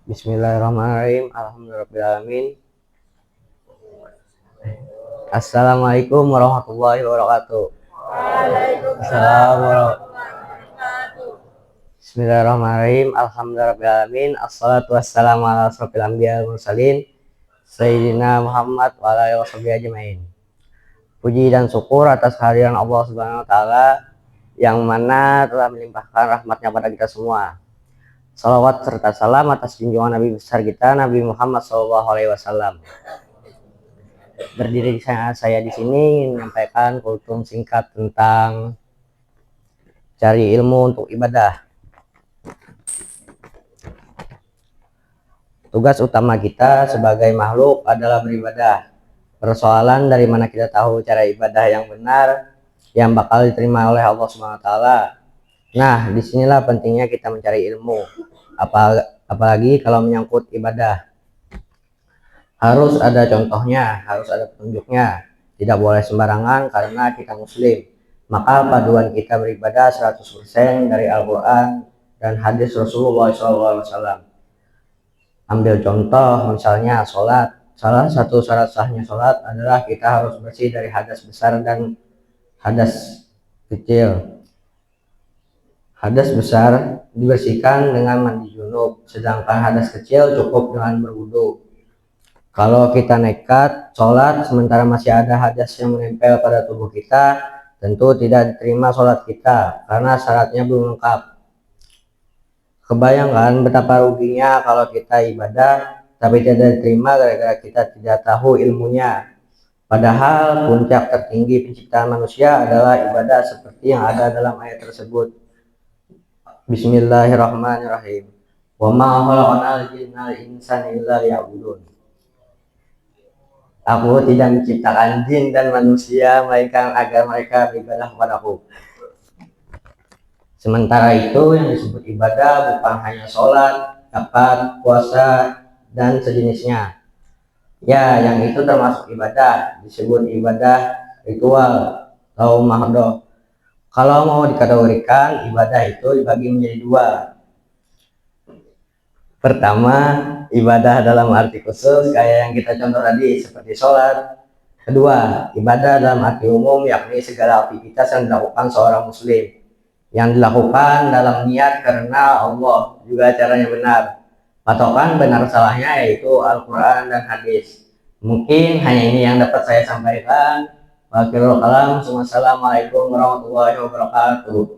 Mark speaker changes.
Speaker 1: Bismillahirrahmanirrahim. Alhamdulillahirrahmanirrahim. Assalamualaikum warahmatullahi wabarakatuh. Assalamualaikum. Bismillahirrahmanirrahim. Alhamdulillahirrahmanirrahim. Assalatu wassalamu ala asrofil anbiya wal mursalin Sayyidina Muhammad wa ala alihi washabihi ajmain. Puji dan syukur atas kehadiran Allah Subhanahu wa taala yang mana telah melimpahkan rahmatnya pada kita semua. Salawat serta salam atas junjungan Nabi besar kita Nabi Muhammad SAW. Berdiri saya di sini ingin menyampaikan kultum singkat tentang cari ilmu untuk ibadah. Tugas utama kita sebagai makhluk adalah beribadah. Persoalan dari mana kita tahu cara ibadah yang benar yang bakal diterima oleh Allah SWT. Nah, disinilah pentingnya kita mencari ilmu, apalagi kalau menyangkut ibadah. Harus ada contohnya, harus ada petunjuknya, tidak boleh sembarangan karena kita muslim. Maka paduan kita beribadah 100% dari Al-Quran dan hadis Rasulullah SAW. Ambil contoh misalnya sholat. Salah satu syarat sahnya sholat adalah kita harus bersih dari hadas besar dan hadas kecil. Hadas besar dibersihkan dengan mandi junub, sedangkan hadas kecil cukup dengan berwudu. Kalau kita nekat sholat sementara masih ada hadas yang menempel pada tubuh kita, tentu tidak diterima sholat kita karena syaratnya belum lengkap. Kebayangkan betapa ruginya kalau kita ibadah tapi tidak diterima gara-gara kita tidak tahu ilmunya. Padahal puncak tertinggi penciptaan manusia adalah ibadah seperti yang ada dalam ayat tersebut. Bismillahirrahmanirrahim. Wa ma khalaqnal jinna wal insa illa liya'budun. Aku tidak menciptakan jin dan manusia melainkan agar mereka beribadah kepadaku. Sementara itu yang disebut ibadah bukan hanya sholat, zakat, puasa, dan sejenisnya. Ya, yang itu termasuk ibadah, disebut ibadah ritual atau mahdoh. Kalau mau dikategorikan, ibadah itu dibagi menjadi dua. Pertama, ibadah dalam arti khusus kayak yang kita contoh tadi seperti sholat. Kedua, ibadah dalam arti umum yakni segala aktivitas yang dilakukan seorang muslim yang dilakukan dalam niat karena Allah, juga caranya benar. Patokan benar salahnya yaitu Al-Quran dan hadis. Mungkin hanya ini yang dapat saya sampaikan. Wassalamualaikum warahmatullahi wabarakatuh.